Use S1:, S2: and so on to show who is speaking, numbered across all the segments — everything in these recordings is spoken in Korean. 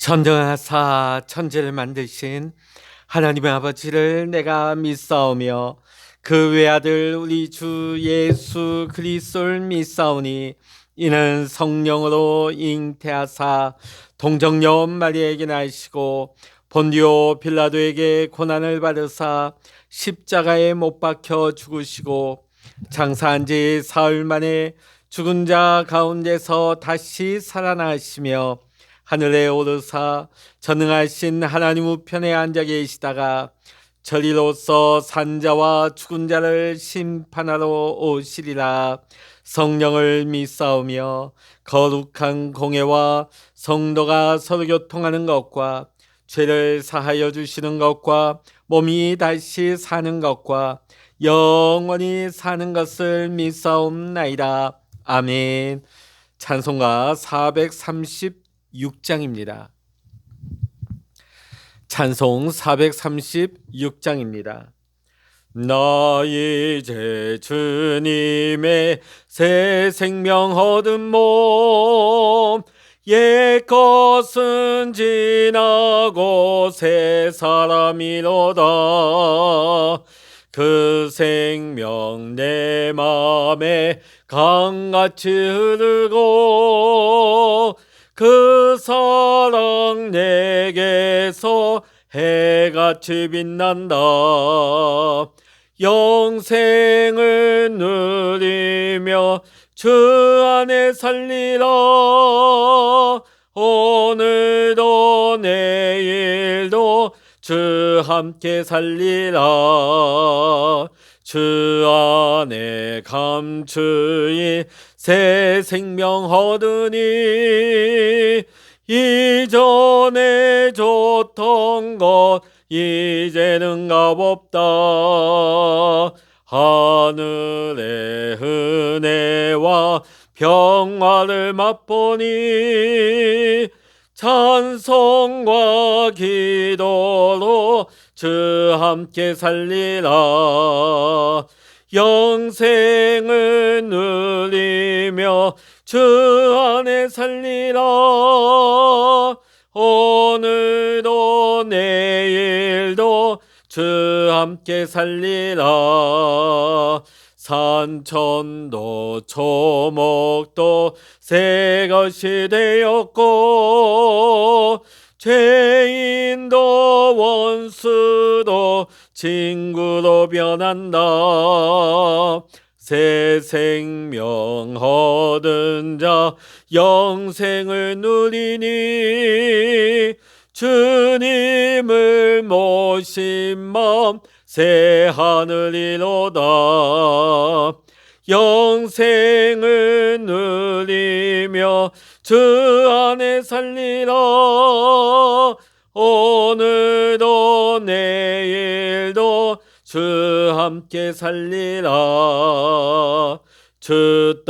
S1: 전능하사 천지를 만드신 하나님의 아버지를 내가 믿사오며 그 외아들 우리 주 예수 그리스도를 믿사오니 이는 성령으로 잉태하사 동정녀 마리아에게 나시고 본디오 빌라도에게 고난을 받으사 십자가에 못 박혀 죽으시고 장사한 지 사흘 만에 죽은 자 가운데서 다시 살아나시며 하늘에 오르사 전능하신 하나님 우편에 앉아 계시다가 저리로서 산자와 죽은 자를 심판하러 오시리라. 성령을 믿사오며 거룩한 공회와 성도가 서로 교통하는 것과 죄를 사하여 주시는 것과 몸이 다시 사는 것과 영원히 사는 것을 믿사옵나이다. 아멘. 찬송가 436장입니다. 찬송 436장입니다. 나 이제 주님의 새 생명 얻은 몸 옛것은 지나고 새 사람이로다. 그 생명 내 맘에 강같이 흐르고 그 사랑 내게서 해같이 빛난다. 영생을 누리며 주 안에 살리라. 오늘도 내일도 주 함께 살리라. 주 안에 감추인 새 생명 얻으니 이전에 줬던 것 이제는 값없다. 하늘의 은혜와 평화를 맛보니 찬송과 기도로 주 함께 살리라. 영생을 누리며 주 안에 살리라. 오늘도 내일도 주 함께 살리라. 산천도 초목도 새 것이 되었고 죄인도 원수도 친구로 변한다. 새 생명 얻은 자 영생을 누리니 주님을 모신 마음 새 하늘이로다. 영생을 누리며 주 안에 살리라. 오늘도 내일도 주 함께 살리라. 주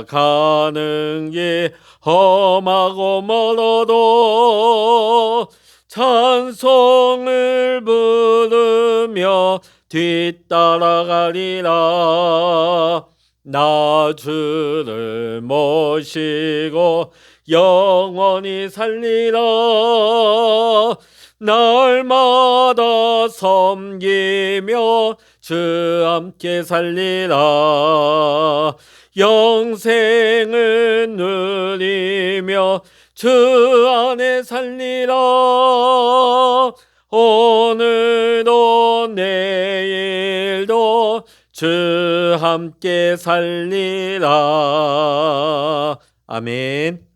S1: 따라가는 길 험하고 멀어도 찬송을 부르며 뒤따라가리라. 나 주를 모시고 영원히 살리라. 날마다 섬기며 주 함께 살리라. 영생을 누리며 주 안에 살리라. 오늘도 내일도 주 함께 살리라. 아멘.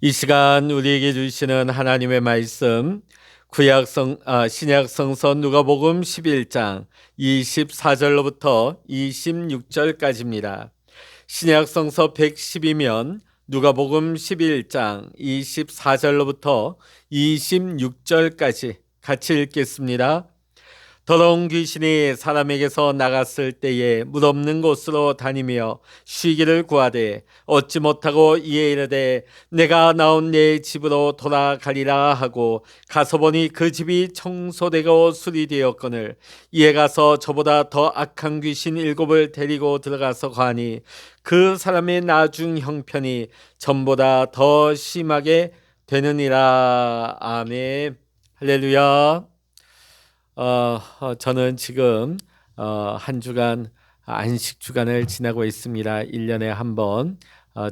S1: 이 시간 우리에게 주시는 하나님의 말씀 신약 성서 누가복음 11장 24절로부터 26절까지입니다. 신약 성서 110이면 누가복음 11장 24절로부터 26절까지 같이 읽겠습니다. 더러운 귀신이 사람에게서 나갔을 때에 물 없는 곳으로 다니며 쉬기를 구하되 얻지 못하고 이에 이르되 내가 나온 내 집으로 돌아가리라 하고 가서 보니 그 집이 청소되고 수리되었거늘 이에 가서 저보다 더 악한 귀신 7을 데리고 들어가서 거하니 그 사람의 나중 형편이 전보다 더 심하게 되느니라. 아멘. 할렐루야. 저는 지금 한 주간 안식 주간을 지나고 있습니다. 1년에 한 번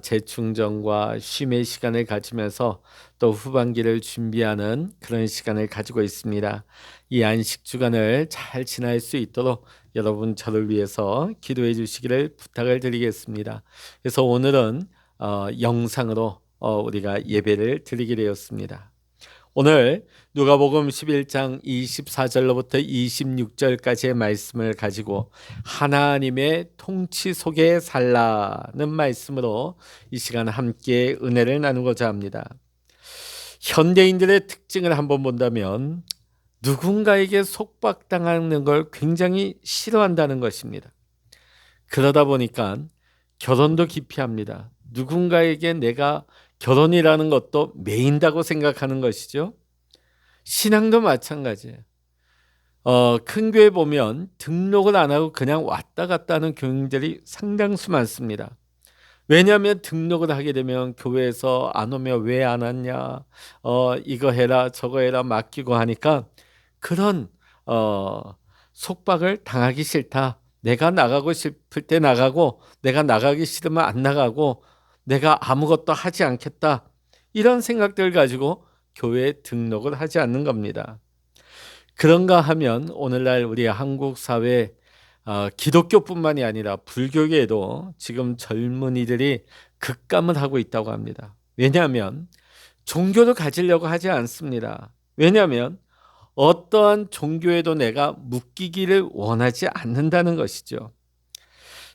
S1: 재충전과 쉼의 시간을 가지면서 또 후반기를 준비하는 그런 시간을 가지고 있습니다. 이 안식 주간을 잘 지날 수 있도록 여러분 저를 위해서 기도해 주시기를 부탁을 드리겠습니다. 그래서 오늘은 영상으로 우리가 예배를 드리게 되었습니다. 오늘 누가복음 11장 24절로부터 26절까지의 말씀을 가지고 하나님의 통치 속에 살라는 말씀으로 이 시간 함께 은혜를 나누고자 합니다. 현대인들의 특징을 한번 본다면 누군가에게 속박당하는 걸 굉장히 싫어한다는 것입니다. 그러다 보니까 결혼도 기피합니다. 누군가에게 내가 결혼이라는 것도 매인다고 생각하는 것이죠. 신앙도 마찬가지예요. 큰 교회 보면 등록을 안 하고 그냥 왔다 갔다 하는 교인들이 상당수 많습니다. 왜냐하면 등록을 하게 되면 교회에서 안 오면 왜 안 왔냐, 이거 해라 저거 해라 맡기고 하니까 그런 속박을 당하기 싫다. 내가 나가고 싶을 때 나가고 내가 나가기 싫으면 안 나가고 내가 아무것도 하지 않겠다. 이런 생각들 가지고 교회에 등록을 하지 않는 겁니다. 그런가 하면 오늘날 우리 한국 사회 기독교뿐만이 아니라 불교계에도 지금 젊은이들이 급감을 하고 있다고 합니다. 왜냐하면 종교를 가지려고 하지 않습니다. 왜냐하면 어떠한 종교에도 내가 묶이기를 원하지 않는다는 것이죠.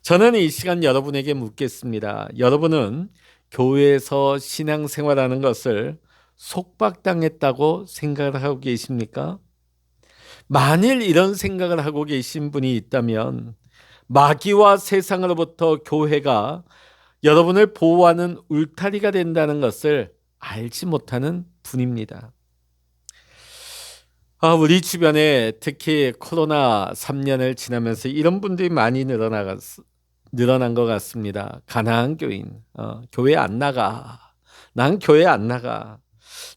S1: 저는 이 시간 여러분에게 묻겠습니다. 여러분은 교회에서 신앙생활하는 것을 속박당했다고 생각을 하고 계십니까? 만일 이런 생각을 하고 계신 분이 있다면 마귀와 세상으로부터 교회가 여러분을 보호하는 울타리가 된다는 것을 알지 못하는 분입니다. 우리 주변에 특히 코로나 3년을 지나면서 이런 분들이 많이 늘어난 것 같습니다. 가난한 교인, 교회 안 나가. 난 교회 안 나가.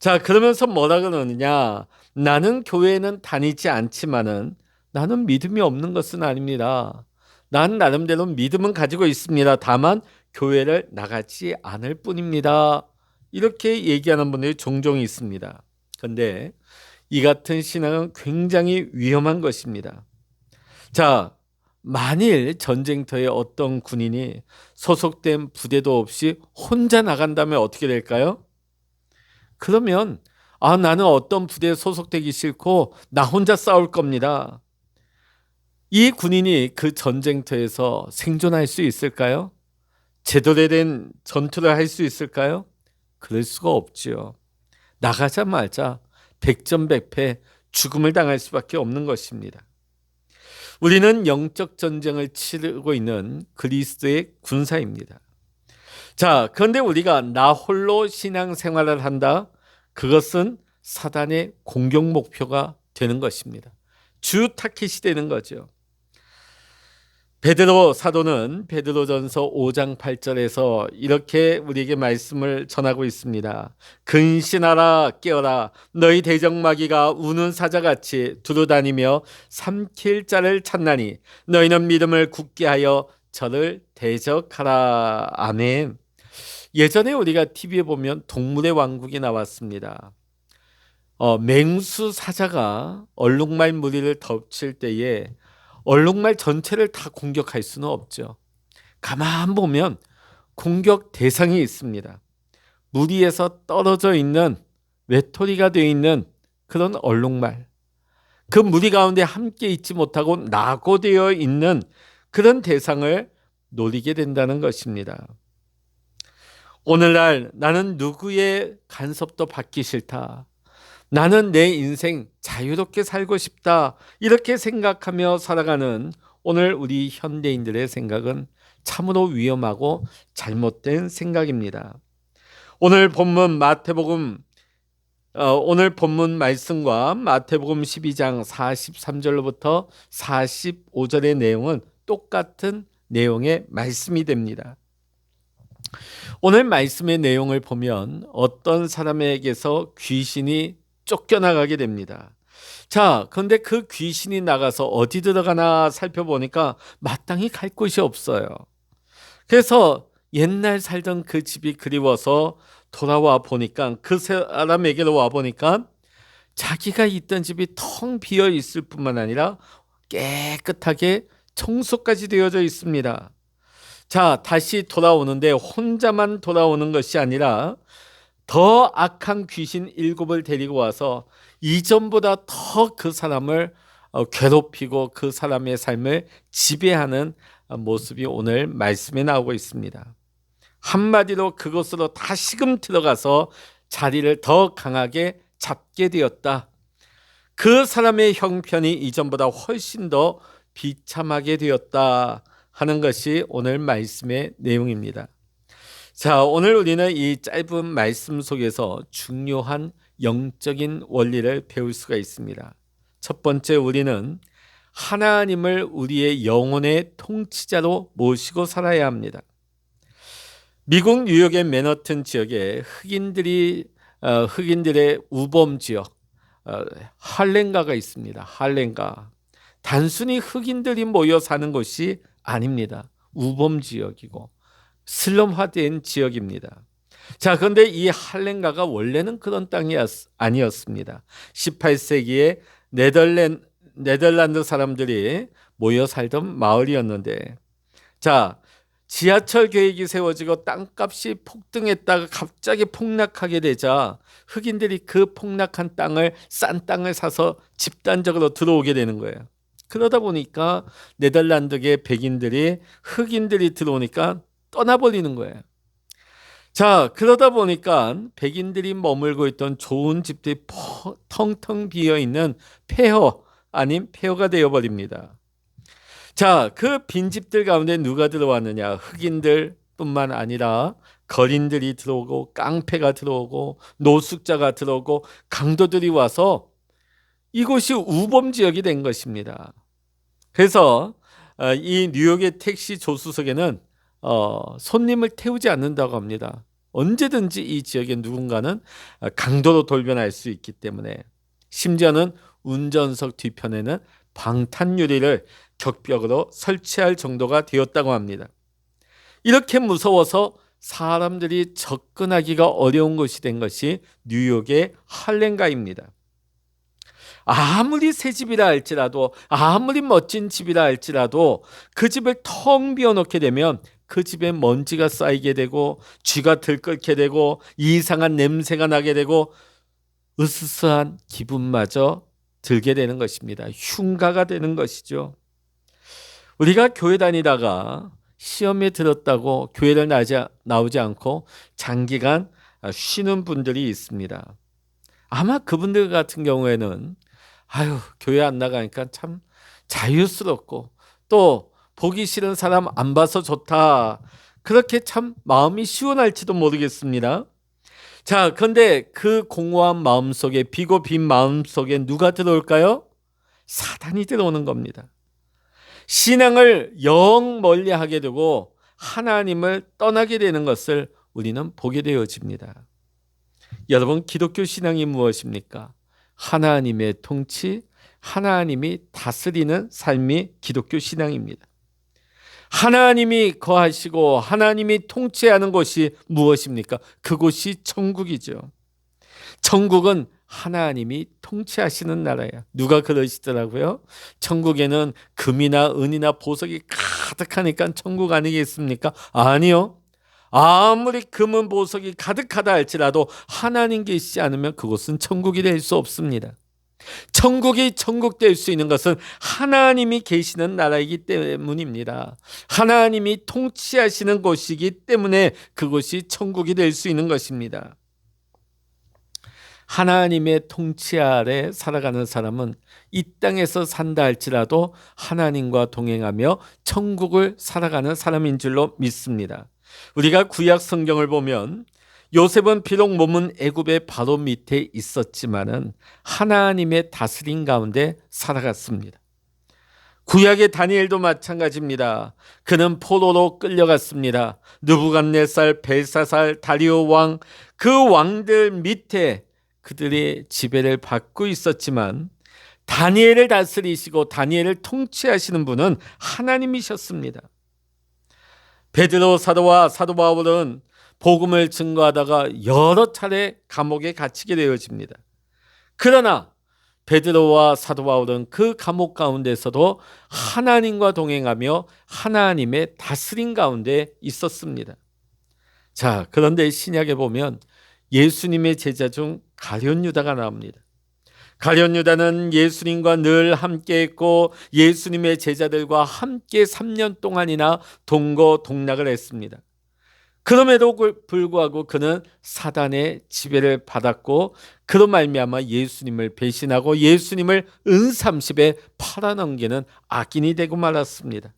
S1: 자, 그러면서 뭐라 그러느냐? 나는 교회는 다니지 않지만은 나는 믿음이 없는 것은 아닙니다. 난 나름대로 믿음은 가지고 있습니다. 다만 교회를 나가지 않을 뿐입니다. 이렇게 얘기하는 분들이 종종 있습니다. 그런데 이 같은 신앙은 굉장히 위험한 것입니다. 자, 만일 전쟁터에 어떤 군인이 소속된 부대도 없이 혼자 나간다면 어떻게 될까요? 그러면 나는 어떤 부대에 소속되기 싫고 나 혼자 싸울 겁니다. 이 군인이 그 전쟁터에서 생존할 수 있을까요? 제대로 된 전투를 할 수 있을까요? 그럴 수가 없지요. 나가자마자 백전백패 죽음을 당할 수밖에 없는 것입니다. 우리는 영적 전쟁을 치르고 있는 그리스도의 군사입니다. 자, 그런데 우리가 나 홀로 신앙생활을 한다? 그것은 사단의 공격 목표가 되는 것입니다. 주 타깃이 되는 거죠. 베드로 사도는 베드로전서 5장 8절에서 이렇게 우리에게 말씀을 전하고 있습니다. 근신하라 깨어라 너희 대적마귀가 우는 사자같이 두루다니며 삼킬 자를 찾나니 너희는 믿음을 굳게 하여 저를 대적하라. 아멘. 예전에 우리가 TV에 보면 동물의 왕국이 나왔습니다. 맹수 사자가 얼룩말 무리를 덮칠 때에 얼룩말 전체를 다 공격할 수는 없죠. 가만 보면 공격 대상이 있습니다. 무리에서 떨어져 있는 외톨이가 되어 있는 그런 얼룩말, 그 무리 가운데 함께 있지 못하고 낙오되어 있는 그런 대상을 노리게 된다는 것입니다. 오늘날 나는 누구의 간섭도 받기 싫다. 나는 내 인생 자유롭게 살고 싶다. 이렇게 생각하며 살아가는 오늘 우리 현대인들의 생각은 참으로 위험하고 잘못된 생각입니다. 오늘 본문 마태복음 오늘 본문 말씀과 마태복음 12장 43절로부터 45절의 내용은 똑같은 내용의 말씀이 됩니다. 오늘 말씀의 내용을 보면 어떤 사람에게서 귀신이 쫓겨나가게 됩니다. 자, 그런데 그 귀신이 나가서 어디 들어가나 살펴보니까 마땅히 갈 곳이 없어요. 그래서 옛날 살던 그 집이 그리워서 돌아와 보니까, 그 사람에게로 와 보니까 자기가 있던 집이 텅 비어 있을 뿐만 아니라 깨끗하게 청소까지 되어져 있습니다. 자, 다시 돌아오는데 혼자만 돌아오는 것이 아니라 더 악한 귀신 7을 데리고 와서 이전보다 더 그 사람을 괴롭히고 그 사람의 삶을 지배하는 모습이 오늘 말씀에 나오고 있습니다. 한마디로 그것으로 다시금 들어가서 자리를 더 강하게 잡게 되었다. 그 사람의 형편이 이전보다 훨씬 더 비참하게 되었다 하는 것이 오늘 말씀의 내용입니다. 자, 오늘 우리는 이 짧은 말씀 속에서 중요한 영적인 원리를 배울 수가 있습니다. 첫 번째, 우리는 하나님을 우리의 영혼의 통치자로 모시고 살아야 합니다. 미국 뉴욕의 맨하튼 지역에 흑인들의 우범 지역 할렘가가 있습니다. 할렘가. 단순히 흑인들이 모여 사는 곳이 아닙니다. 우범 지역이고 슬럼화된 지역입니다. 자, 그런데 이 할렘가가 원래는 그런 땅이 아니었습니다. 18세기에 네덜란드 사람들이 모여 살던 마을이었는데, 자, 지하철 계획이 세워지고 땅값이 폭등했다가 갑자기 폭락하게 되자 흑인들이 그 폭락한 땅을, 싼 땅을 사서 집단적으로 들어오게 되는 거예요. 그러다 보니까 네덜란드계 백인들이 흑인들이 들어오니까 떠나버리는 거예요. 자, 그러다 보니까 백인들이 머물고 있던 좋은 집들이 텅텅 비어있는 폐허 아닌 폐허가 되어버립니다. 자, 그 빈집들 가운데 누가 들어왔느냐? 흑인들 뿐만 아니라 거린들이 들어오고 깡패가 들어오고 노숙자가 들어오고 강도들이 와서 이곳이 우범 지역이 된 것입니다. 그래서 이 뉴욕의 택시 조수석에는 손님을 태우지 않는다고 합니다. 언제든지 이 지역에 누군가는 강도로 돌변할 수 있기 때문에, 심지어는 운전석 뒤편에는 방탄유리를 격벽으로 설치할 정도가 되었다고 합니다. 이렇게 무서워서 사람들이 접근하기가 어려운 곳이 된 것이 뉴욕의 할렘가입니다. 아무리 새 집이라 할지라도, 아무리 멋진 집이라 할지라도 그 집을 텅 비워놓게 되면 그 집에 먼지가 쌓이게 되고 쥐가 들끓게 되고 이상한 냄새가 나게 되고 으스스한 기분마저 들게 되는 것입니다. 흉가가 되는 것이죠. 우리가 교회 다니다가 시험에 들었다고 교회를 나오지 않고 장기간 쉬는 분들이 있습니다. 아마 그분들 같은 경우에는 교회 안 나가니까 참 자유스럽고 또 보기 싫은 사람 안 봐서 좋다, 그렇게 참 마음이 시원할지도 모르겠습니다. 자, 그런데 그 공허한 마음 속에, 비고 빈 마음 속에 누가 들어올까요? 사단이 들어오는 겁니다. 신앙을 영 멀리 하게 되고 하나님을 떠나게 되는 것을 우리는 보게 되어집니다. 여러분, 기독교 신앙이 무엇입니까? 하나님의 통치, 하나님이 다스리는 삶이 기독교 신앙입니다. 하나님이 거하시고 하나님이 통치하는 곳이 무엇입니까? 그곳이 천국이죠. 천국은 하나님이 통치하시는 나라야. 누가 그러시더라고요? 천국에는 금이나 은이나 보석이 가득하니까 천국 아니겠습니까? 아니요. 아무리 금은 보석이 가득하다 할지라도 하나님 계시지 않으면 그곳은 천국이 될 수 없습니다. 천국이 천국 될 수 있는 것은 하나님이 계시는 나라이기 때문입니다. 하나님이 통치하시는 곳이기 때문에 그곳이 천국이 될 수 있는 것입니다. 하나님의 통치 아래 살아가는 사람은 이 땅에서 산다 할지라도 하나님과 동행하며 천국을 살아가는 사람인 줄로 믿습니다. 우리가 구약 성경을 보면 요셉은 비록 몸은 애굽의 바로 밑에 있었지만은 하나님의 다스림 가운데 살아갔습니다. 구약의 다니엘도 마찬가지입니다. 그는 포로로 끌려갔습니다. 느부갓네살, 벨사살, 다리오 왕, 그 왕들 밑에 그들의 지배를 받고 있었지만 다니엘을 다스리시고 다니엘을 통치하시는 분은 하나님이셨습니다. 베드로 사도와 사도 바울은 복음을 증거하다가 여러 차례 감옥에 갇히게 되어집니다. 그러나 베드로와 사도 바울은 그 감옥 가운데서도 하나님과 동행하며 하나님의 다스림 가운데 있었습니다. 자, 그런데 신약에 보면 예수님의 제자 중 가룟 유다가 나옵니다. 가룟 유다는 예수님과 늘 함께 했고 예수님의 제자들과 함께 3년 동안이나 동거동락을 했습니다. 그럼에도 불구하고 그는 사단의 지배를 받았고 그로 말미암아 예수님을 배신하고 예수님을 은삼십에 팔아넘기는 악인이 되고 말았습니다.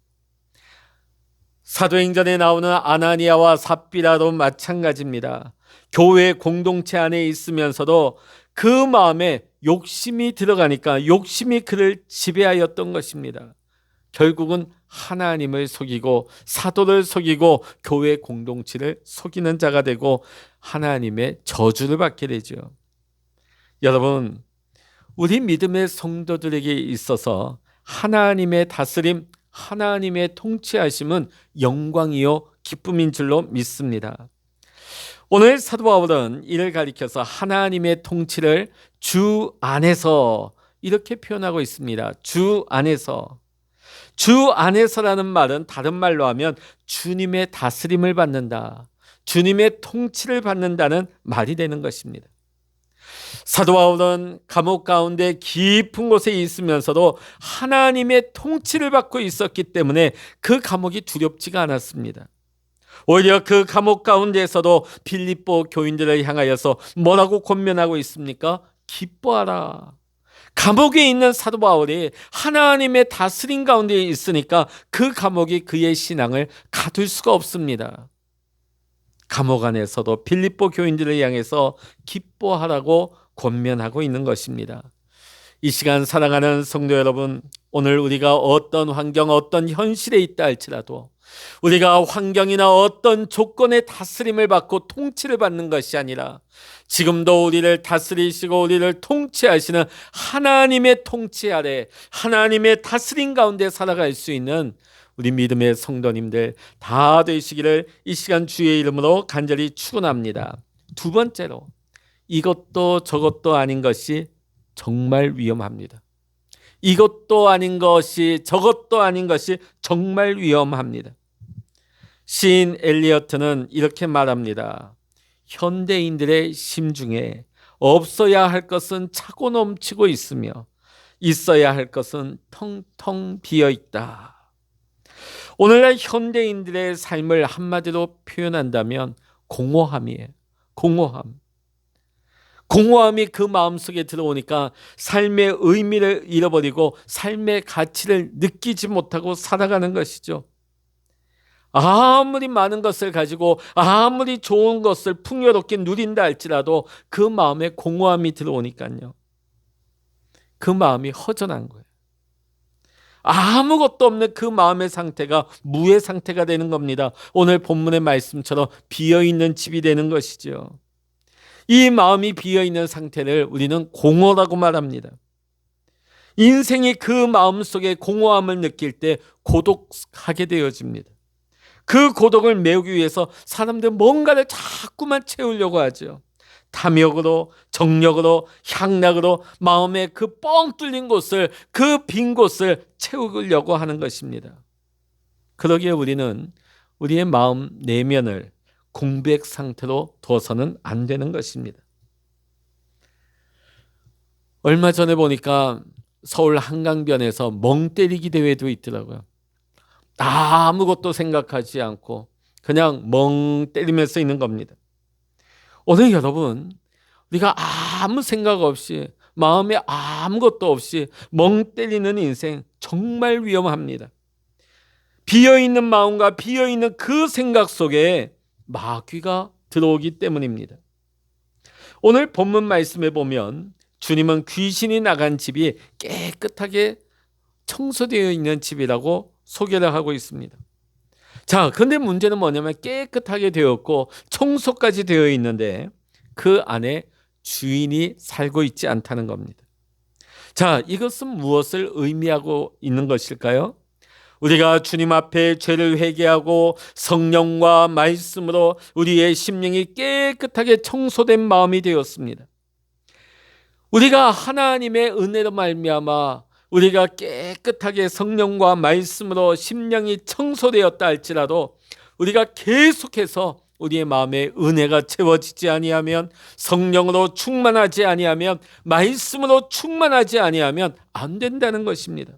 S1: 사도행전에 나오는 아나니아와 삽비라도 마찬가지입니다. 교회 공동체 안에 있으면서도 그 마음에 욕심이 들어가니까 욕심이 그를 지배하였던 것입니다. 결국은 하나님을 속이고 사도를 속이고 교회 공동체를 속이는 자가 되고 하나님의 저주를 받게 되죠. 여러분, 우리 믿음의 성도들에게 있어서 하나님의 다스림, 하나님의 통치하심은 영광이요 기쁨인 줄로 믿습니다. 오늘 사도 바울은 이를 가리켜서 하나님의 통치를 주 안에서 이렇게 표현하고 있습니다. 주 안에서. 주 안에서라는 말은 다른 말로 하면 주님의 다스림을 받는다, 주님의 통치를 받는다는 말이 되는 것입니다. 사도 바울은 감옥 가운데 깊은 곳에 있으면서도 하나님의 통치를 받고 있었기 때문에 그 감옥이 두렵지가 않았습니다. 오히려 그 감옥 가운데에서도 빌립보 교인들을 향하여서 뭐라고 권면하고 있습니까? 기뻐하라. 감옥에 있는 사도 바울이 하나님의 다스림 가운데 있으니까 그 감옥이 그의 신앙을 가둘 수가 없습니다. 감옥 안에서도 빌립보 교인들을 향해서 기뻐하라고 권면하고 있는 것입니다. 이 시간 사랑하는 성도 여러분, 오늘 우리가 어떤 환경, 어떤 현실에 있다 할지라도 우리가 환경이나 어떤 조건의 다스림을 받고 통치를 받는 것이 아니라 지금도 우리를 다스리시고 우리를 통치하시는 하나님의 통치 아래 하나님의 다스림 가운데 살아갈 수 있는 우리 믿음의 성도님들 다 되시기를 이 시간 주의 이름으로 간절히 축원합니다. 두 번째로, 이것도 저것도 아닌 것이 정말 위험합니다. 이것도 아닌 것이 저것도 아닌 것이 정말 위험합니다. 시인 엘리어트는 이렇게 말합니다. 현대인들의 심중에 없어야 할 것은 차고 넘치고 있으며 있어야 할 것은 텅텅 비어 있다. 오늘날 현대인들의 삶을 한마디로 표현한다면 공허함이에요. 공허함이 그 마음속에 들어오니까 삶의 의미를 잃어버리고 삶의 가치를 느끼지 못하고 살아가는 것이죠. 아무리 많은 것을 가지고 아무리 좋은 것을 풍요롭게 누린다 할지라도 그 마음에 공허함이 들어오니까요, 그 마음이 허전한 거예요. 아무것도 없는 그 마음의 상태가 무의 상태가 되는 겁니다. 오늘 본문의 말씀처럼 비어있는 집이 되는 것이죠. 이 마음이 비어있는 상태를 우리는 공허라고 말합니다. 인생이 그 마음속에 공허함을 느낄 때 고독하게 되어집니다. 그 고독을 메우기 위해서 사람들은 뭔가를 자꾸만 채우려고 하죠. 탐욕으로, 정력으로, 향락으로 마음의 그 뻥 뚫린 곳을, 그 빈 곳을 채우려고 하는 것입니다. 그러기에 우리는 우리의 마음 내면을 공백 상태로 둬서는 안 되는 것입니다. 얼마 전에 보니까 서울 한강변에서 멍 때리기 대회도 있더라고요. 아무것도 생각하지 않고 그냥 멍 때리면서 있는 겁니다. 오늘 여러분, 우리가 아무 생각 없이 마음에 아무것도 없이 멍 때리는 인생 정말 위험합니다. 비어있는 마음과 비어있는 그 생각 속에 마귀가 들어오기 때문입니다. 오늘 본문 말씀에 보면 주님은 귀신이 나간 집이 깨끗하게 청소되어 있는 집이라고 소개를 하고 있습니다. 자, 근데 문제는 뭐냐면 깨끗하게 되었고 청소까지 되어 있는데 그 안에 주인이 살고 있지 않다는 겁니다. 자, 이것은 무엇을 의미하고 있는 것일까요? 우리가 주님 앞에 죄를 회개하고 성령과 말씀으로 우리의 심령이 깨끗하게 청소된 마음이 되었습니다. 우리가 하나님의 은혜로 말미암아 우리가 깨끗하게 성령과 말씀으로 심령이 청소되었다 할지라도 우리가 계속해서 우리의 마음에 은혜가 채워지지 아니하면, 성령으로 충만하지 아니하면, 말씀으로 충만하지 아니하면 안 된다는 것입니다.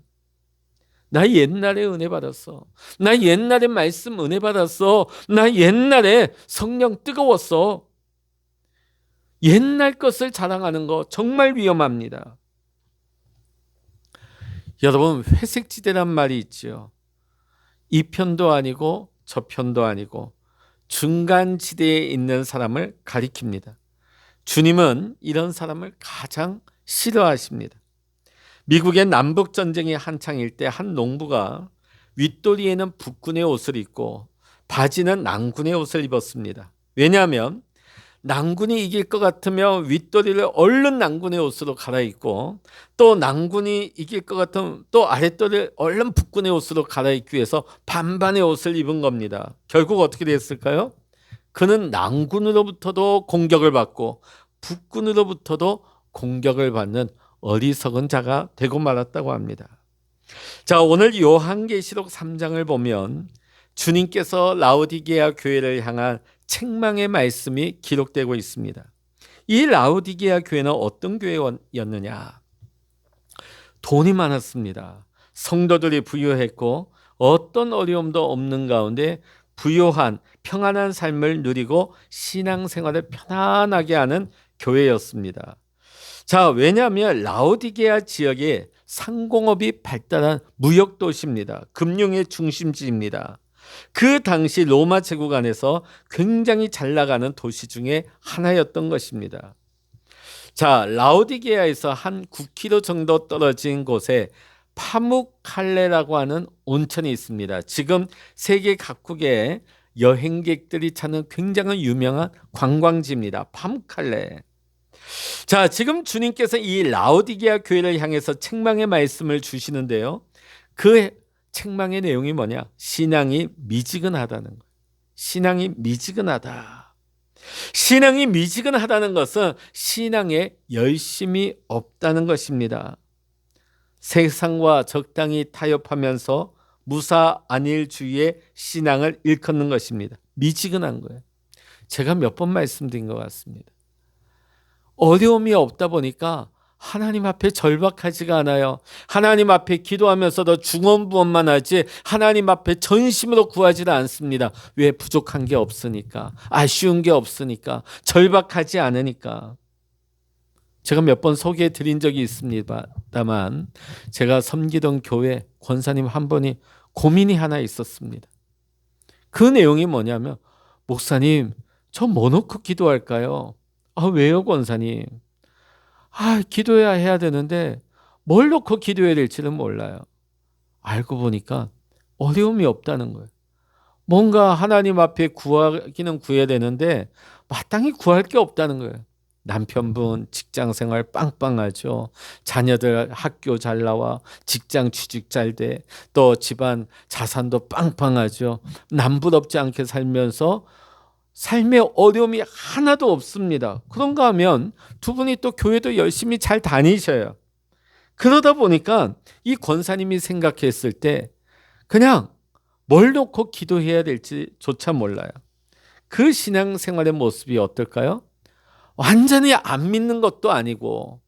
S1: 나 옛날에 은혜 받았어. 나 옛날에 말씀 은혜 받았어. 나 옛날에 성령 뜨거웠어. 옛날 것을 자랑하는 거 정말 위험합니다. 여러분, 회색지대란 말이 있죠. 이 편도 아니고 저 편도 아니고 중간지대에 있는 사람을 가리킵니다. 주님은 이런 사람을 가장 싫어하십니다. 미국의 남북전쟁이 한창일 때 한 농부가 윗도리에는 북군의 옷을 입고 바지는 남군의 옷을 입었습니다. 왜냐하면 남군이 이길 것 같으면 윗도리를 얼른 남군의 옷으로 갈아입고, 또 남군이 이길 것 같으면 또 아랫도리를 얼른 북군의 옷으로 갈아입기 위해서 반반의 옷을 입은 겁니다. 결국 어떻게 됐을까요? 그는 남군으로부터도 공격을 받고 북군으로부터도 공격을 받는 어리석은 자가 되고 말았다고 합니다. 자, 오늘 요한계시록 3장을 보면 주님께서 라오디게아 교회를 향한 책망의 말씀이 기록되고 있습니다. 이 라오디게아 교회는 어떤 교회였느냐? 돈이 많았습니다. 성도들이 부유했고 어떤 어려움도 없는 가운데 부유한 평안한 삶을 누리고 신앙생활을 편안하게 하는 교회였습니다. 자, 왜냐하면 라오디게아 지역에 상공업이 발달한 무역도시입니다. 금융의 중심지입니다. 그 당시 로마 제국 안에서 굉장히 잘 나가는 도시 중에 하나였던 것입니다. 자, 라오디게아에서 한 9km 정도 떨어진 곳에 파묵칼레라고 하는 온천이 있습니다. 지금 세계 각국의 여행객들이 찾는 굉장히 유명한 관광지입니다. 파묵칼레. 자, 지금 주님께서 이 라오디게아 교회를 향해서 책망의 말씀을 주시는데요. 그 책망의 내용이 뭐냐? 신앙이 미지근하다는 거예요. 신앙이 미지근하다. 신앙이 미지근하다는 것은 신앙에 열심이 없다는 것입니다. 세상과 적당히 타협하면서 무사안일주의의 신앙을 일컫는 것입니다. 미지근한 거예요. 제가 몇 번 말씀드린 것 같습니다. 어려움이 없다 보니까 하나님 앞에 절박하지가 않아요. 하나님 앞에 기도하면서도 중언부언만 하지 하나님 앞에 전심으로 구하지는 않습니다. 왜? 부족한 게 없으니까, 아쉬운 게 없으니까, 절박하지 않으니까. 제가 몇 번 소개해 드린 적이 있습니다만 제가 섬기던 교회 권사님 한 분이 고민이 하나 있었습니다. 그 내용이 뭐냐면, 목사님, 저 뭐 놓고 기도할까요? 아, 왜요, 권사님? 기도해야 되는데 뭘 놓고 기도해야 될지는 몰라요. 알고 보니까 어려움이 없다는 거예요. 뭔가 하나님 앞에 구하기는 구해야 되는데 마땅히 구할 게 없다는 거예요. 남편분 직장생활 빵빵하죠. 자녀들 학교 잘 나와, 직장 취직 잘 돼, 또 집안 자산도 빵빵하죠. 남부럽지 않게 살면서 삶에 어려움이 하나도 없습니다. 그런가 하면 두 분이 또 교회도 열심히 잘 다니셔요. 그러다 보니까 이 권사님이 생각했을 때 그냥 뭘 놓고 기도해야 될지조차 몰라요. 그 신앙생활의 모습이 어떨까요? 완전히 안 믿는 것도 아니고,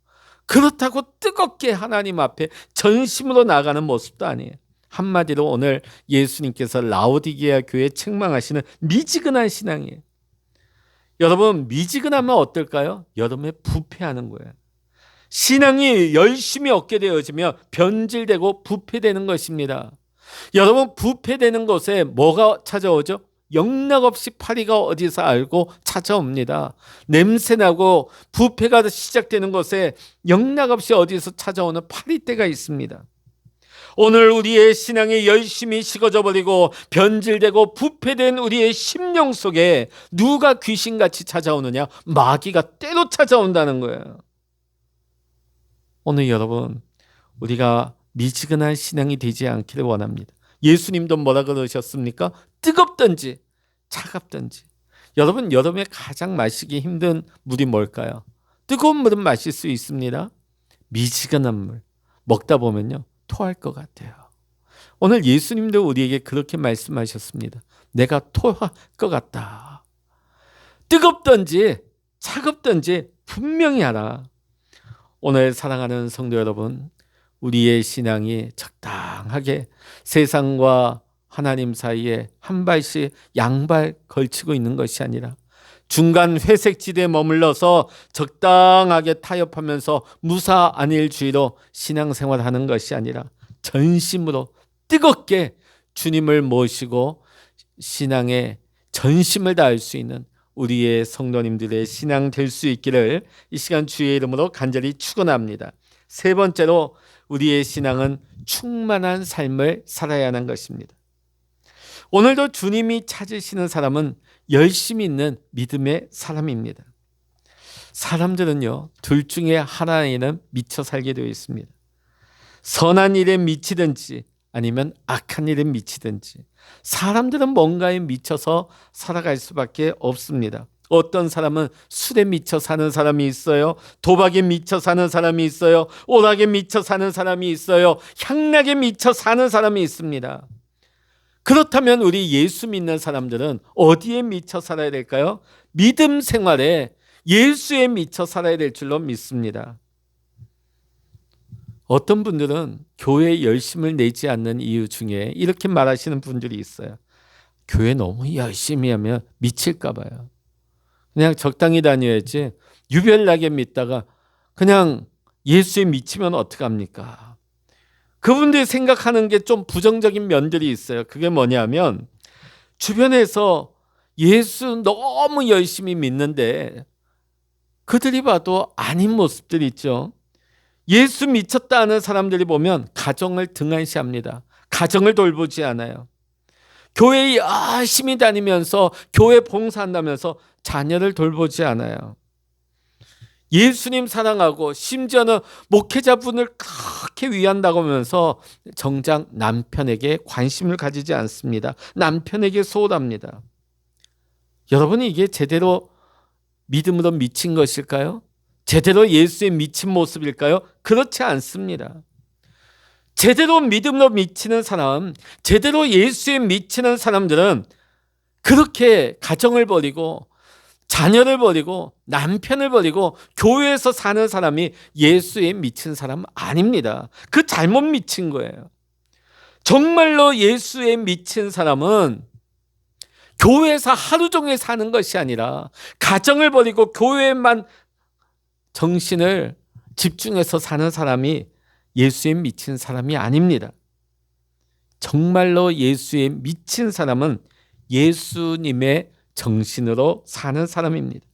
S1: 그렇다고 뜨겁게 하나님 앞에 전심으로 나가는 모습도 아니에요. 한마디로 오늘 예수님께서 라오디게아 교회에 책망하시는 미지근한 신앙이에요. 여러분, 미지근하면 어떨까요? 여러분의 부패하는 거예요. 신앙이 열심히 얻게 되어지면 변질되고 부패되는 것입니다. 여러분, 부패되는 것에 뭐가 찾아오죠? 영락없이 파리가 어디서 알고 찾아옵니다. 냄새나고 부패가 시작되는 것에 영락없이 어디서 찾아오는 파리떼가 있습니다. 오늘 우리의 신앙이 열심히 식어져 버리고 변질되고 부패된 우리의 심령 속에 누가 귀신같이 찾아오느냐? 마귀가 때로 찾아온다는 거예요. 오늘 여러분, 우리가 미지근한 신앙이 되지 않기를 원합니다. 예수님도 뭐라 그러셨습니까? 뜨겁든지 차갑든지. 여러분, 여름에 가장 마시기 힘든 물이 뭘까요? 뜨거운 물은 마실 수 있습니다. 미지근한 물 먹다 보면요, 토할 것 같아요. 오늘 예수님도 우리에게 그렇게 말씀하셨습니다. 내가 토할 것 같다. 뜨겁든지 차갑든지 분명히 하라. 오늘 사랑하는 성도 여러분, 우리의 신앙이 적당하게 세상과 하나님 사이에 한 발씩 양발 걸치고 있는 것이 아니라 중간 회색지대에 머물러서 적당하게 타협하면서 무사안일주의로 신앙생활하는 것이 아니라 전심으로 뜨겁게 주님을 모시고 신앙에 전심을 다할 수 있는 우리의 성도님들의 신앙 될 수 있기를 이 시간 주의 이름으로 간절히 축원합니다. 세 번째로 우리의 신앙은 충만한 삶을 살아야 하는 것입니다. 오늘도 주님이 찾으시는 사람은 열심히 있는 믿음의 사람입니다. 사람들은요, 둘 중에 하나에는 미쳐 살게 되어 있습니다. 선한 일에 미치든지 아니면 악한 일에 미치든지. 사람들은 뭔가에 미쳐서 살아갈 수밖에 없습니다. 어떤 사람은 술에 미쳐 사는 사람이 있어요. 도박에 미쳐 사는 사람이 있어요. 오락에 미쳐 사는 사람이 있어요. 향락에 미쳐 사는 사람이 있습니다. 그렇다면 우리 예수 믿는 사람들은 어디에 미쳐 살아야 될까요? 믿음 생활에 예수에 미쳐 살아야 될 줄로 믿습니다. 어떤 분들은 교회에 열심을 내지 않는 이유 중에 이렇게 말하시는 분들이 있어요. 교회 너무 열심히 하면 미칠까 봐요. 그냥 적당히 다녀야지 유별나게 믿다가 그냥 예수에 미치면 어떡합니까? 그분들이 생각하는 게 좀 부정적인 면들이 있어요. 그게 뭐냐면 주변에서 예수 너무 열심히 믿는데 그들이 봐도 아닌 모습들이 있죠. 예수 미쳤다 하는 사람들이 보면 가정을 등한시합니다. 가정을 돌보지 않아요. 교회에 열심히 다니면서 교회 봉사한다면서 자녀를 돌보지 않아요. 예수님 사랑하고 심지어는 목회자분을 그렇게 위한다고 하면서 정작 남편에게 관심을 가지지 않습니다. 남편에게 소홀합니다. 여러분이 이게 제대로 믿음으로 미친 것일까요? 제대로 예수에 미친 모습일까요? 그렇지 않습니다. 제대로 믿음으로 미치는 사람, 제대로 예수에 미치는 사람들은 그렇게 가정을 버리고 자녀를 버리고 남편을 버리고 교회에서 사는 사람이 예수에 미친 사람 아닙니다. 그 잘못 미친 거예요. 정말로 예수에 미친 사람은 교회에서 하루 종일 사는 것이 아니라 가정을 버리고 교회에만 정신을 집중해서 사는 사람이 예수에 미친 사람이 아닙니다. 정말로 예수에 미친 사람은 예수님의 정신으로 사는 사람입니다.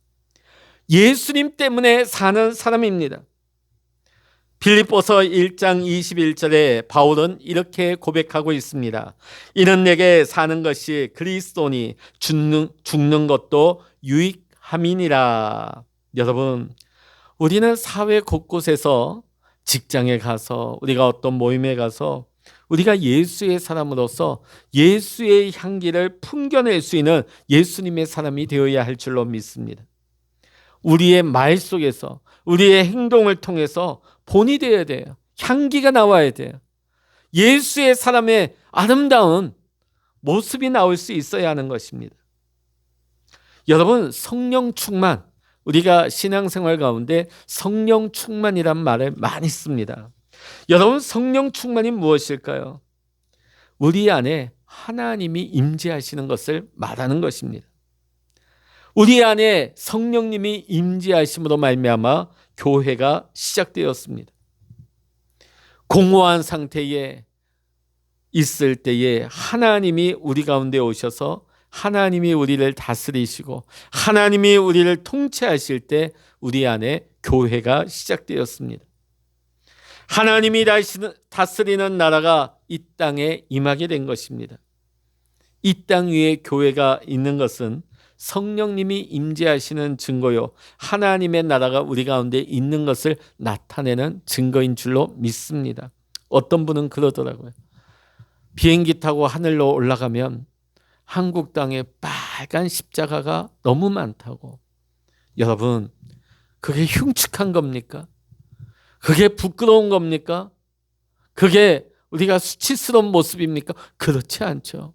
S1: 예수님 때문에 사는 사람입니다. 빌립보서 1장 21절에 바울은 이렇게 고백하고 있습니다. 이는 내게 사는 것이 그리스도니 죽는 것도 유익함이니라. 여러분, 우리는 사회 곳곳에서 직장에 가서 우리가 어떤 모임에 가서 우리가 예수의 사람으로서 예수의 향기를 풍겨낼 수 있는 예수님의 사람이 되어야 할 줄로 믿습니다. 우리의 말 속에서 우리의 행동을 통해서 본이 되어야 돼요. 향기가 나와야 돼요. 예수의 사람의 아름다운 모습이 나올 수 있어야 하는 것입니다. 여러분, 성령 충만, 우리가 신앙생활 가운데 성령 충만이란 말을 많이 씁니다. 여러분, 성령 충만이 무엇일까요? 우리 안에 하나님이 임재하시는 것을 말하는 것입니다. 우리 안에 성령님이 임재하심으로 말미암아 교회가 시작되었습니다. 공허한 상태에 있을 때에 하나님이 우리 가운데 오셔서 하나님이 우리를 다스리시고 하나님이 우리를 통치하실 때 우리 안에 교회가 시작되었습니다. 하나님이 다스리는 나라가 이 땅에 임하게 된 것입니다. 이 땅 위에 교회가 있는 것은 성령님이 임재하시는 증거요, 하나님의 나라가 우리 가운데 있는 것을 나타내는 증거인 줄로 믿습니다. 어떤 분은 그러더라고요. 비행기 타고 하늘로 올라가면 한국 땅에 빨간 십자가가 너무 많다고. 여러분, 그게 흉측한 겁니까? 그게 부끄러운 겁니까? 그게 우리가 수치스러운 모습입니까? 그렇지 않죠.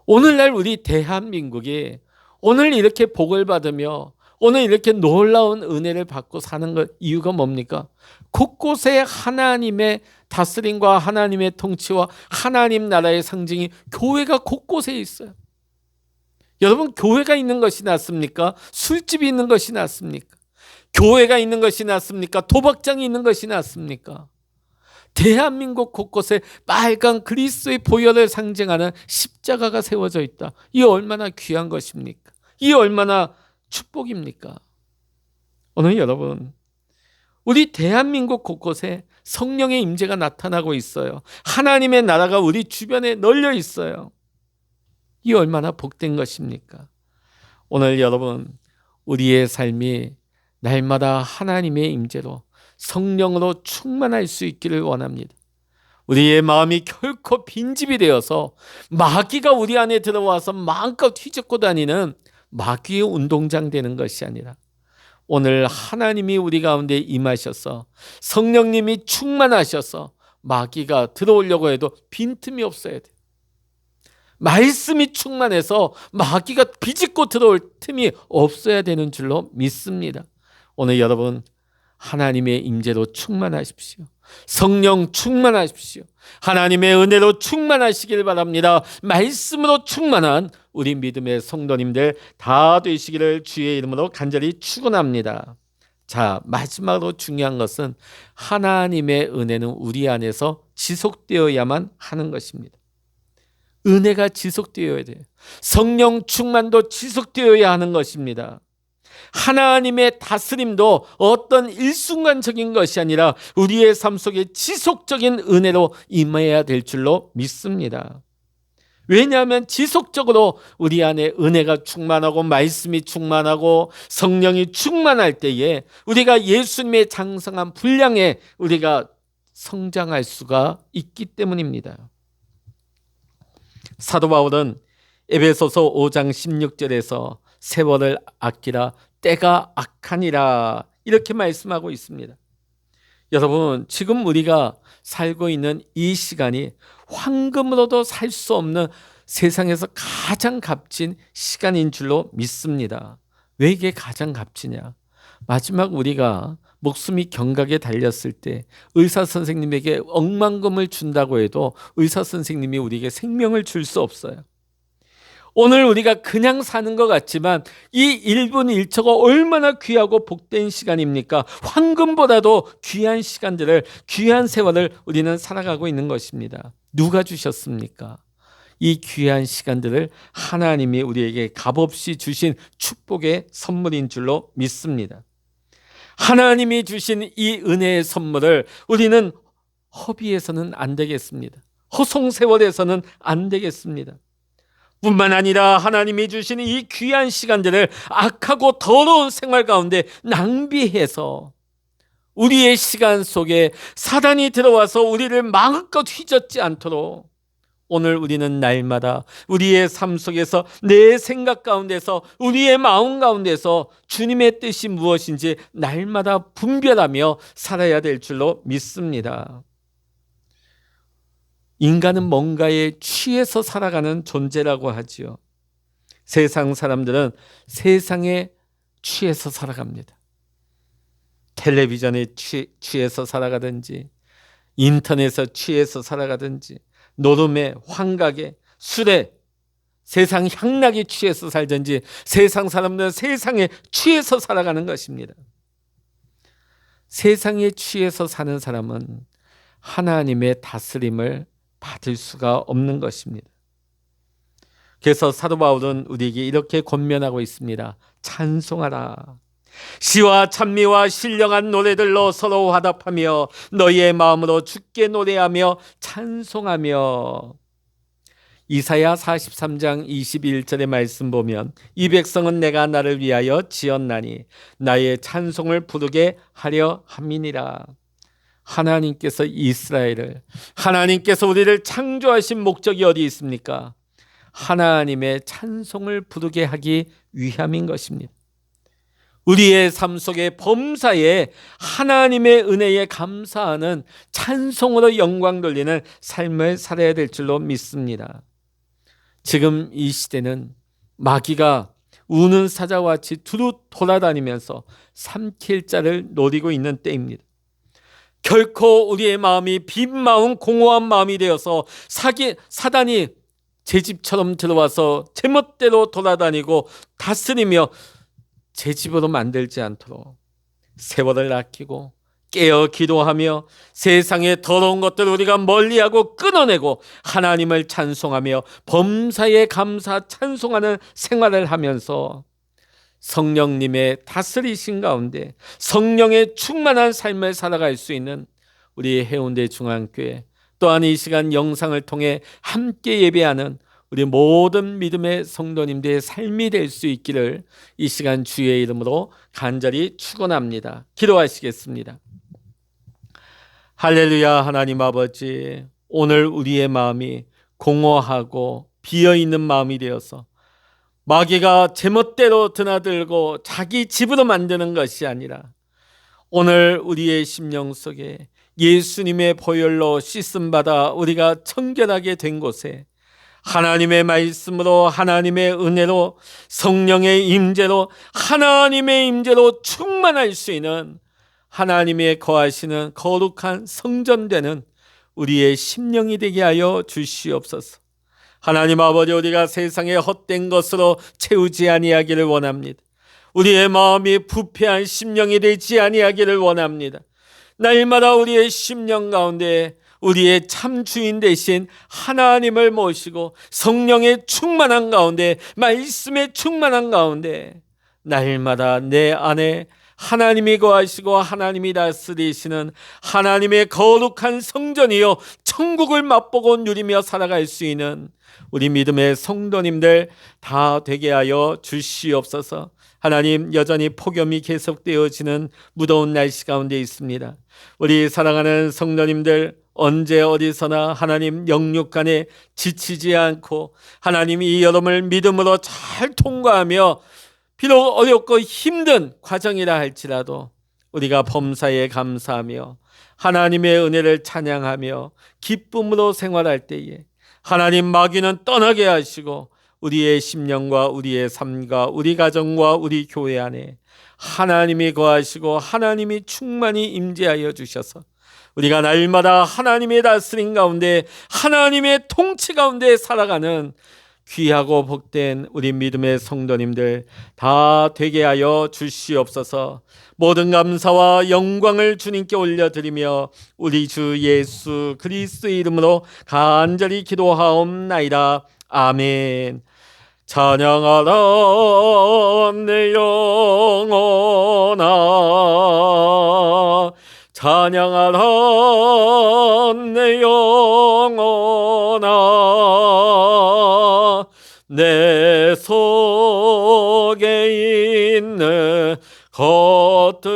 S1: 오늘날 우리 대한민국이 오늘 이렇게 복을 받으며 오늘 이렇게 놀라운 은혜를 받고 사는 것 이유가 뭡니까? 곳곳에 하나님의 다스림과 하나님의 통치와 하나님 나라의 상징이 교회가 곳곳에 있어요. 여러분, 교회가 있는 것이 낫습니까? 술집이 있는 것이 낫습니까? 교회가 있는 것이 낫습니까? 도박장이 있는 것이 낫습니까? 대한민국 곳곳에 빨간 그리스도의 보혈을 상징하는 십자가가 세워져 있다. 이 얼마나 귀한 것입니까? 이 얼마나 축복입니까? 오늘 여러분, 우리 대한민국 곳곳에 성령의 임재가 나타나고 있어요. 하나님의 나라가 우리 주변에 널려 있어요. 이 얼마나 복된 것입니까? 오늘 여러분, 우리의 삶이 날마다 하나님의 임재로 성령으로 충만할 수 있기를 원합니다. 우리의 마음이 결코 빈집이 되어서 마귀가 우리 안에 들어와서 마음껏 휘젓고 다니는 마귀의 운동장 되는 것이 아니라 오늘 하나님이 우리 가운데 임하셔서 성령님이 충만하셔서 마귀가 들어오려고 해도 빈틈이 없어야 돼요. 말씀이 충만해서 마귀가 비집고 들어올 틈이 없어야 되는 줄로 믿습니다. 오늘 여러분, 하나님의 임재로 충만하십시오. 성령 충만하십시오. 하나님의 은혜로 충만하시길 바랍니다. 말씀으로 충만한 우리 믿음의 성도님들 다 되시기를 주의 이름으로 간절히 축원합니다. 자, 마지막으로 중요한 것은 하나님의 은혜는 우리 안에서 지속되어야만 하는 것입니다. 은혜가 지속되어야 돼요. 성령 충만도 지속되어야 하는 것입니다. 하나님의 다스림도 어떤 일순간적인 것이 아니라 우리의 삶 속에 지속적인 은혜로 임해야 될 줄로 믿습니다. 왜냐하면 지속적으로 우리 안에 은혜가 충만하고 말씀이 충만하고 성령이 충만할 때에 우리가 예수님의 장성한 분량에 우리가 성장할 수가 있기 때문입니다. 사도 바울은 에베소서 5장 16절에서 세월을 아끼라 때가 악하니라 이렇게 말씀하고 있습니다. 여러분, 지금 우리가 살고 있는 이 시간이 황금으로도 살 수 없는 세상에서 가장 값진 시간인 줄로 믿습니다. 왜 이게 가장 값지냐? 마지막 우리가 목숨이 경각에 달렸을 때 의사 선생님에게 억만금을 준다고 해도 의사 선생님이 우리에게 생명을 줄 수 없어요. 오늘 우리가 그냥 사는 것 같지만 이 1분 1초가 얼마나 귀하고 복된 시간입니까? 황금보다도 귀한 시간들을, 귀한 세월을 우리는 살아가고 있는 것입니다. 누가 주셨습니까? 이 귀한 시간들을 하나님이 우리에게 값없이 주신 축복의 선물인 줄로 믿습니다. 하나님이 주신 이 은혜의 선물을 우리는 허비해서는 안 되겠습니다. 허송세월해서는 안 되겠습니다. 뿐만 아니라 하나님이 주신 이 귀한 시간들을 악하고 더러운 생활 가운데 낭비해서 우리의 시간 속에 사단이 들어와서 우리를 마음껏 휘젓지 않도록 오늘 우리는 날마다 우리의 삶 속에서 내 생각 가운데서 우리의 마음 가운데서 주님의 뜻이 무엇인지 날마다 분별하며 살아야 될 줄로 믿습니다. 인간은 뭔가에 취해서 살아가는 존재라고 하지요. 세상 사람들은 세상에 취해서 살아갑니다. 텔레비전에 취해서 살아가든지 인터넷에 취해서 살아가든지 노름에, 환각에, 술에 세상 향락에 취해서 살든지 세상 사람들은 세상에 취해서 살아가는 것입니다. 세상에 취해서 사는 사람은 하나님의 다스림을 받을 수가 없는 것입니다. 그래서 사도 바울은 우리에게 이렇게 권면하고 있습니다. 찬송하라. 시와 찬미와 신령한 노래들로 서로 화답하며 너희의 마음으로 주께 노래하며 찬송하며. 이사야 43장 21절의 말씀 보면 이 백성은 내가 나를 위하여 지었나니 나의 찬송을 부르게 하려 함이니라. 하나님께서 이스라엘을, 하나님께서 우리를 창조하신 목적이 어디 있습니까? 하나님의 찬송을 부르게 하기 위함인 것입니다. 우리의 삶 속에 범사에 하나님의 은혜에 감사하는 찬송으로 영광 돌리는 삶을 살아야 될 줄로 믿습니다. 지금 이 시대는 마귀가 우는 사자와 같이 두루 돌아다니면서 삼킬 자를 노리고 있는 때입니다. 결코 우리의 마음이 빈 마음, 공허한 마음이 되어서 사단이 제 집처럼 들어와서 제멋대로 돌아다니고 다스리며 제 집으로 만들지 않도록 세월을 아끼고 깨어 기도하며 세상의 더러운 것들을 우리가 멀리하고 끊어내고 하나님을 찬송하며 범사에 감사 찬송하는 생활을 하면서 성령님의 다스리신 가운데 성령의 충만한 삶을 살아갈 수 있는 우리 해운대 중앙교회, 또한 이 시간 영상을 통해 함께 예배하는 우리 모든 믿음의 성도님들의 삶이 될 수 있기를 이 시간 주의 이름으로 간절히 축원합니다. 기도하시겠습니다. 할렐루야. 하나님 아버지, 오늘 우리의 마음이 공허하고 비어있는 마음이 되어서 마귀가 제멋대로 드나들고 자기 집으로 만드는 것이 아니라 오늘 우리의 심령 속에 예수님의 보혈로 씻음받아 우리가 청결하게 된 곳에 하나님의 말씀으로, 하나님의 은혜로, 성령의 임재로, 하나님의 임재로 충만할 수 있는 하나님의 거하시는 거룩한 성전되는 우리의 심령이 되게 하여 주시옵소서. 하나님 아버지, 우리가 세상의 헛된 것으로 채우지 아니하기를 원합니다. 우리의 마음이 부패한 심령이 되지 아니하기를 원합니다. 날마다 우리의 심령 가운데 우리의 참 주인 되신 하나님을 모시고 성령의 충만한 가운데, 말씀의 충만한 가운데 날마다 내 안에 하나님이 거하시고 하나님이 다스리시는 하나님의 거룩한 성전이요 천국을 맛보고 누리며 살아갈 수 있는 우리 믿음의 성도님들 다 되게 하여 주시옵소서. 하나님, 여전히 폭염이 계속되어지는 무더운 날씨 가운데 있습니다. 우리 사랑하는 성도님들 언제 어디서나 하나님 영육간에 지치지 않고 하나님 이 여름을 믿음으로 잘 통과하며 비록 어렵고 힘든 과정이라 할지라도 우리가 범사에 감사하며 하나님의 은혜를 찬양하며 기쁨으로 생활할 때에 하나님 마귀는 떠나게 하시고 우리의 심령과 우리의 삶과 우리 가정과 우리 교회 안에 하나님이 거하시고 하나님이 충만히 임재하여 주셔서 우리가 날마다 하나님의 다스림 가운데 하나님의 통치 가운데 살아가는 귀하고 복된 우리 믿음의 성도님들 다 되게 하여 주시옵소서. 모든 감사와 영광을 주님께 올려드리며 우리 주 예수 그리스도의 이름으로 간절히 기도하옵나이다. 아멘. 찬양하라 내 영혼아, 찬양하라 내 영혼아, 내 속에 있는 것들아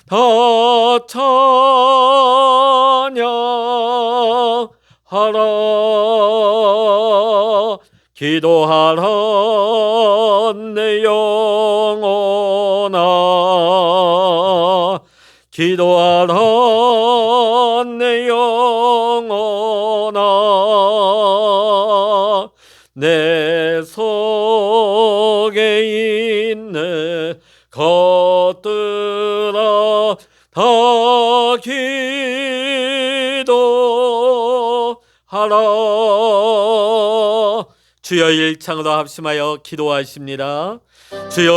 S1: 다 찬양하라. 기도하라 내 영혼아, 기도하라 내 영혼아, 내 속에 있는 것들아 다 기도하라. 주여 일창으로 합심하여 기도하십니다. 주여